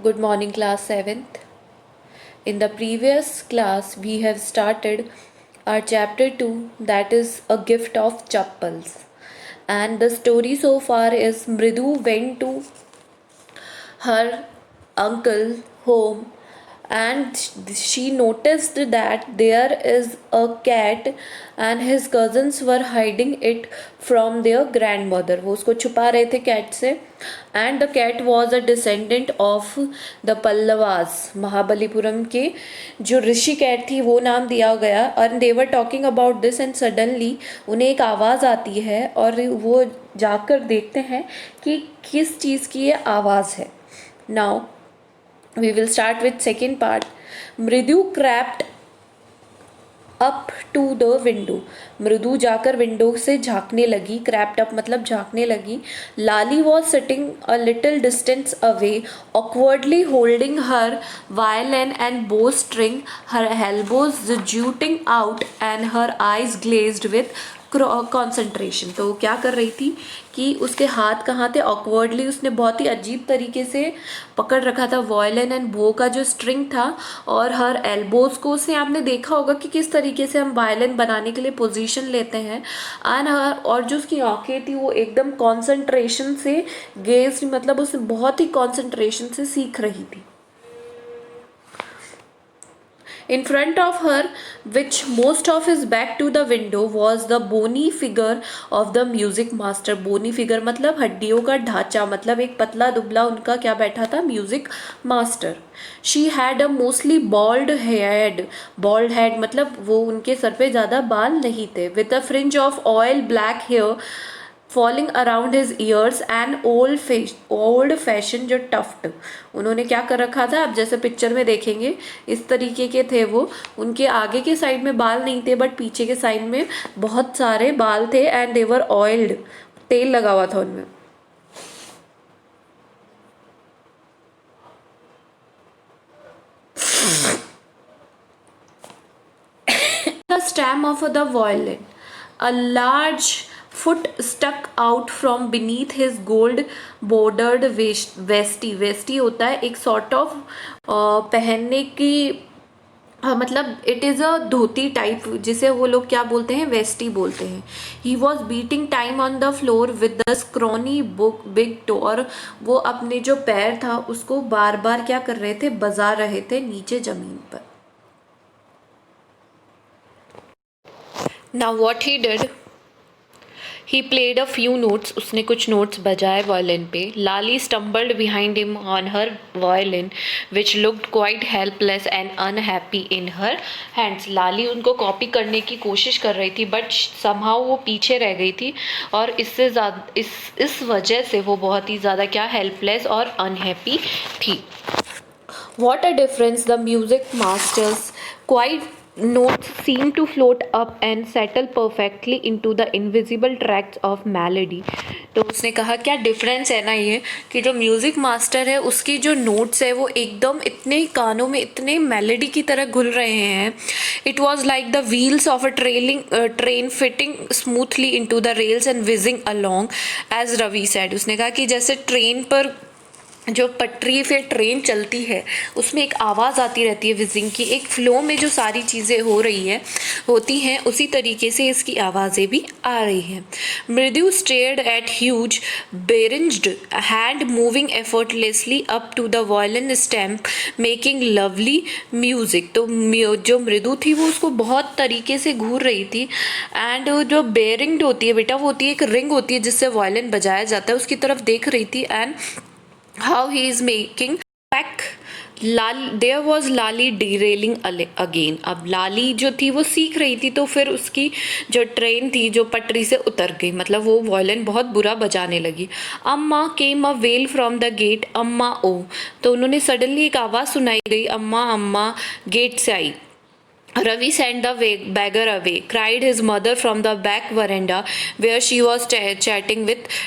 Good morning, class 7th. In the previous class, we have started our chapter 2, that is a gift of chappals. And the story so far is Mridu went to her uncle home and she noticed that there is a cat and his cousins were hiding it from their grandmother. वो उसको छुपा रहे थे cat से. And the cat was a descendant of the Pallavas. Mahabalipuram के जो ऋषि cat थी वो नाम दिया गया. और they were talking about this and suddenly उन्हें एक आवाज़ आती है और वो जाकर देखते हैं कि किस चीज़ की ये आवाज़ है. Now we will start with second part. मृदु crept up to the window. मृदु जाकर विंडो से झांकने लगी. crept up मतलब झांकने लगी. लाली was sitting a little distance away, awkwardly holding her violin and bowstring, her elbows jutting out and her eyes glazed with concentration. तो क्या कर रही थी कि उसके हाथ कहाँ थे. ऑकवर्डली उसने बहुत ही अजीब तरीके से पकड़ रखा था वायलिन एंड बो का जो स्ट्रिंग था और हर एल्बोज को. उसने आपने देखा होगा कि किस तरीके से हम वायलिन बनाने के लिए पोजीशन लेते हैं. एंड और जो उसकी आंखें थी वो एकदम कॉन्सेंट्रेशन से गेज, मतलब उसने बहुत ही कॉन्सेंट्रेशन से सीख रही थी. In front of her, which most of his back to the window, was the bony figure of the music master. bony figure मतलब हड्डियों का ढांचा, मतलब एक पतला दुबला उनका क्या बैठा था, music master. She had a mostly bald head. bald head मतलब वो उनके सर पे ज़्यादा बाल नहीं थे. With a fringe of oil black hair falling around his years and old fashion जो टफ्ट. उन्होंने क्या कर रखा था, आप जैसे पिक्चर में देखेंगे इस तरीके के थे वो. उनके आगे के साइड में बाल नहीं थे बट पीछे के साइड में बहुत सारे बाल थे एंड देवर ऑयल्ड, तेल लगा हुआ था उनमें. The stem of the violin, a large foot stuck out from beneath his gold bordered vesty. वेस्टी होता है एक सॉर्ट ऑफ पहनने की, मतलब it is a dhoti type जिसे वो लोग क्या बोलते हैं, वेस्टी बोलते हैं. He was beating time on the floor with the scrawny book big toe. और वो अपने जो पैर था उसको बार बार क्या कर रहे थे, बजा रहे थे नीचे ज़मीन पर. Now what he did, he played a few notes. उसने कुछ नोट्स बजाए वायलिन पे. लाली stumbled behind him on her violin, which looked quite helpless and unhappy in her hands. लाली उनको कॉपी करने की कोशिश कर रही थी बट somehow वो पीछे रह गई थी और इससे ज़्यादा इस वजह से वो बहुत ही ज़्यादा क्या, हेल्पलेस और अनहैप्पी थी. What a difference! The music masters quite notes seem to float up and settle perfectly into the invisible tracks of melody. तो उसने कहा क्या डिफरेंस है ना ये, कि जो म्यूज़िक मास्टर है उसकी जो नोट्स है वो एकदम इतने कानों में इतने मेलोडी की तरह घुल रहे हैं. It was like the wheels of a train fitting smoothly into the rails and whizzing along as Ravi said. उसने कहा कि जैसे ट्रेन पर जो पटरी पे ट्रेन चलती है उसमें एक आवाज़ आती रहती है विजिंग की, एक फ्लो में जो सारी चीज़ें होती हैं उसी तरीके से इसकी आवाज़ें भी आ रही हैं. Mridu stared at huge beringed hand moving effortlessly up to the violin stem making lovely music. तो जो मृदु थी वो उसको बहुत तरीके से घूर रही थी. एंड जो बेरिंग्ड होती है बेटा, वो होती है एक रिंग होती है जिससे वायलिन बजाया जाता है, उसकी तरफ देख रही थी. And how he is making back. there was Lali derailing again. अब लाली जो थी वो सीख रही थी तो फिर उसकी जो ट्रेन थी जो पटरी से उतर गई, मतलब वो वायलिन बहुत बुरा बजाने लगी. Amma came a wail from the gate, Amma oh. तो उन्होंने सडनली एक आवाज़ सुनाई गई, अम्मा अम्मा गेट से आई. Ravi sent the beggar away, cried his mother from the back veranda where she was chatting with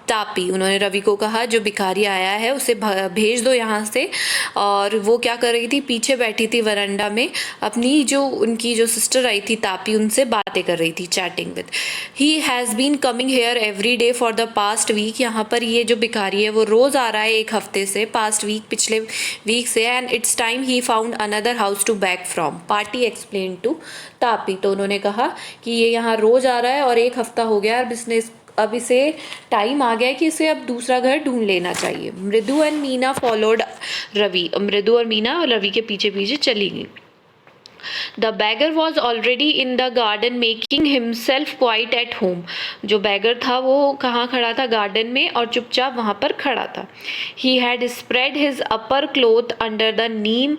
Tapi, उन्होंने रवि को कहा जो भिखारी आया है उसे भेज दो यहाँ से। और वो क्या कर रही थी, पीछे बैठी थी वरांडा में, अपनी जो उनकी जो सिस्टर आई थी तापी, उनसे बातें कर रही थी, chatting with. He has been coming here every day for the past week, यहाँ पर ये जो भिखारी है वो रोज़ आ रहा है एक हफ्ते से, पास्ट वीक पिछले वीक से। And it's time he found another house to back from, party explain to तापी। तो उन्होंने कहा कि ये यहाँ रोज़ आ रहा है और एक हफ्ता हो गया, अब इसे टाइम आ गया है कि इसे अब दूसरा घर ढूंढ लेना चाहिए। मृदु एंड मीना फॉलोड रवि, मृदु और मीना रवि के पीछे पीछे चली गई। The beggar was already in the garden making himself quite at home, जो बैगर था वो कहाँ खड़ा था, गार्डन में, और चुपचाप वहाँ पर खड़ा था। He had spread his upper cloth under the Neem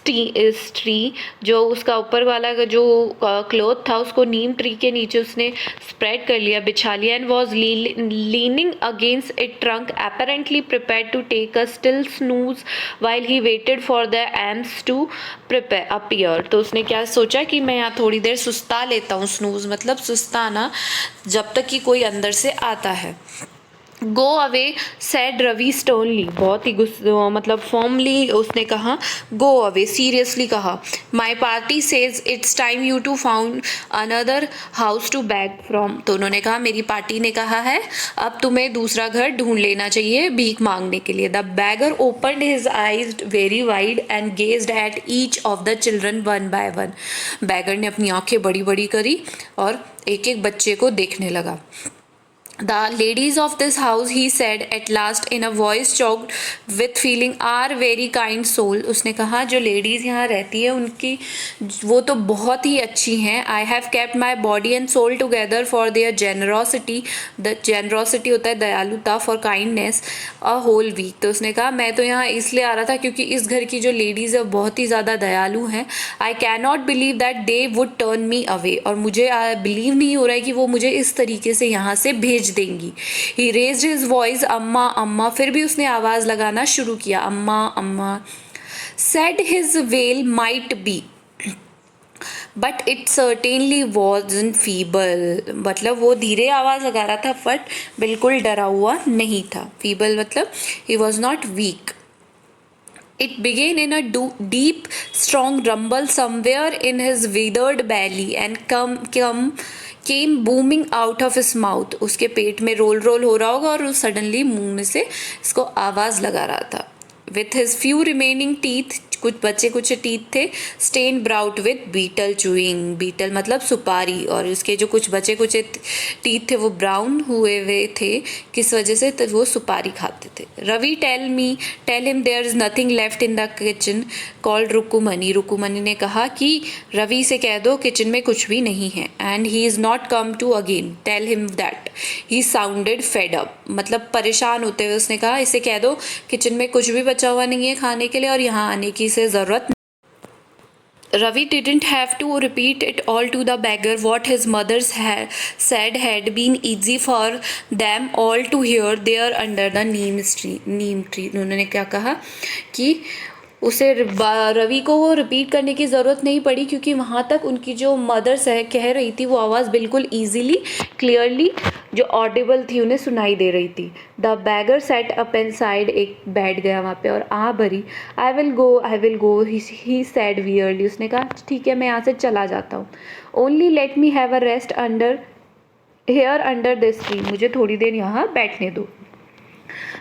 tree, जो उसका ऊपर वाला जो क्लोथ था उसको नीम ट्री के नीचे उसने स्प्रेड कर लिया, बिछा लिया। And was leaning against it trunk apparently prepared to take a still snooze while he waited for the ants to appear। तो उसने क्या सोचा कि मैं यहाँ थोड़ी देर सुस्ता लेता हूँ, स्नूज मतलब सुस्ताना, जब तक कि कोई अंदर से आता है। Go away said Ravi sternly, बहुत ही मतलब फॉर्मली उसने कहा, गो अवे, सीरियसली कहा। My party says it's time you to found another house to back from, तो उन्होंने कहा मेरी पार्टी ने कहा है अब तुम्हें दूसरा घर ढूंढ लेना चाहिए भीख मांगने के लिए। The beggar opened his eyes very wide and gazed at each of the children one by one, beggar ने अपनी आंखें बड़ी बड़ी करी और एक एक बच्चे को देखने लगा। The ladies of this house, he said at last in a voice choked with feeling, are very kind soul। उसने कहा जो ladies यहाँ रहती है उनकी वो तो बहुत ही अच्छी हैं। I have kept my body and soul together for their generosity, the generosity होता है दयालुता, for kindness a whole week। तो उसने कहा मैं तो यहाँ इसलिए आ रहा था क्योंकि इस घर की जो ladies है बहुत ही ज़्यादा दयालु हैं। I cannot believe that they would turn me away, और मुझे बिलीव नहीं हो रहा है कि वो मुझे इस तरीके से यहाँ से भेज देंगी। He raised his voice, अम्मा अम्मा, फिर भी उसने आवाज़ लगाना शुरू किया, अम्मा अम्मा। Said his wail might be but it certainly wasn't feeble, मतलब वो धीरे आवाज़ लगा रहा था बट बिल्कुल डरा हुआ नहीं था। feeble मतलब he was not weak। It began in a deep, strong rumble somewhere in his withered belly and came booming out of his mouth। उसके पेट में रोल रोल हो रहा होगा और सडनली मुंह में से इसको आवाज़ लगा रहा था। With his few remaining teeth, कुछ बचे कुछ टीथ थे, stained brown with betel chewing, betel मतलब सुपारी, और उसके जो कुछ बचे कुछ टीथ थे वो ब्राउन हुए हुए थे, किस वजह से, तो वो सुपारी खाते थे। Ravi tell him there is nothing left in the kitchen called Rukumani, Rukumani ने कहा कि रवि से कह दो किचन में कुछ भी नहीं है। And he is not come to again, tell him that. He sounded fed up, मतलब परेशान होते हुए उसने कहा इसे कह दो किचन में कुछ भी बचा हुआ नहीं है खाने के लिए और यहाँ आने की से ज़रूरत। Ravi didn't have to repeat it all to the beggar. What his mother said had been easy for them all to hear there under the neem tree। उन्होंने क्या कहा कि उसे रवि को वो रिपीट करने की ज़रूरत नहीं पड़ी क्योंकि वहाँ तक उनकी जो मदर्स है कह रही थी वो आवाज़ बिल्कुल ईजीली क्लियरली जो ऑडिबल थी उन्हें सुनाई दे रही थी। The bagger set up and side, एक बैठ गया वहाँ पे और भरी। I will go he sad verily, उसने कहा ठीक है मैं यहाँ से चला जाता हूँ। Only let me have a rest under this tree, मुझे थोड़ी देर यहाँ बैठने दो।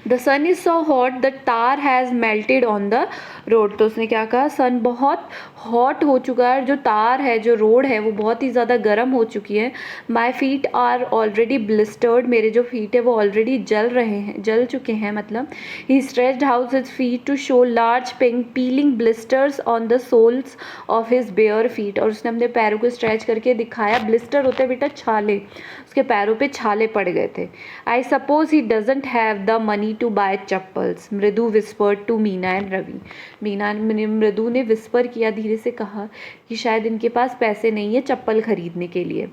The sun is so hot the tar has melted on the road, तो उसने क्या कहा सन बहुत हॉट हो चुका है, जो तार है जो रोड है वो बहुत ही ज़्यादा गर्म हो चुकी है। My feet are already blistered, मेरे जो फीट है वो ऑलरेडी जल चुके हैं मतलब। He stretched out his feet to show large pink peeling blisters on the soles of his bare feet, और उसने अपने पैरों को स्ट्रेच करके दिखाया। ब्लिस्टर होते हैं बेटा छाले, उसके पैरों पे छाले पड़ गए थे। I suppose he doesn't have the money to buy chappals, Mridu whispered to Meena and Ravi. Mridu ने विस्पर किया, धीरे से कहा कि शायद इनके पास पैसे नहीं है चप्पल खरीदने के लिए।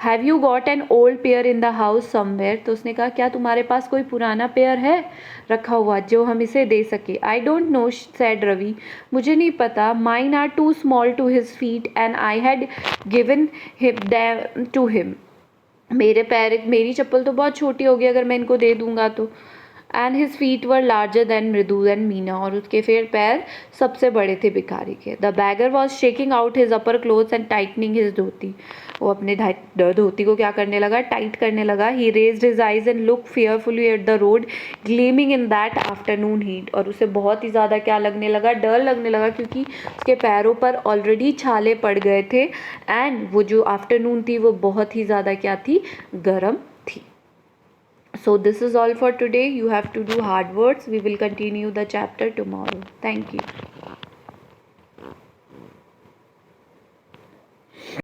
Have you got an old pair in the house somewhere, तो उसने कहा क्या तुम्हारे पास कोई पुराना पेयर है रखा हुआ जो हम इसे दे सके। I don't know said Ravi, मुझे नहीं पता। Mine are too small to his feet and I had given him to him, मेरी चप्पल तो बहुत छोटी होगी अगर मैं इनको दे दूंगा तो। And his feet were larger than Mridu and Meena, और उसके फिर पैर सबसे बड़े थे भिखारी के। The beggar was shaking out his upper clothes and tightening his dhoti, वो अपने धोती को क्या करने लगा, टाइट करने लगा। He raised his eyes and look fearfully at the road gleaming in that afternoon heat, और उसे बहुत ही ज़्यादा क्या लगने लगा, डर लगने लगा, क्योंकि उसके पैरों पर ऑलरेडी छाले पड़ गए थे एंड वो जो आफ्टरनून थी वो बहुत ही ज़्यादा क्या थी, गर्म थी। So this is all for today. You have to do hard words. We will continue the chapter tomorrow. Thank you.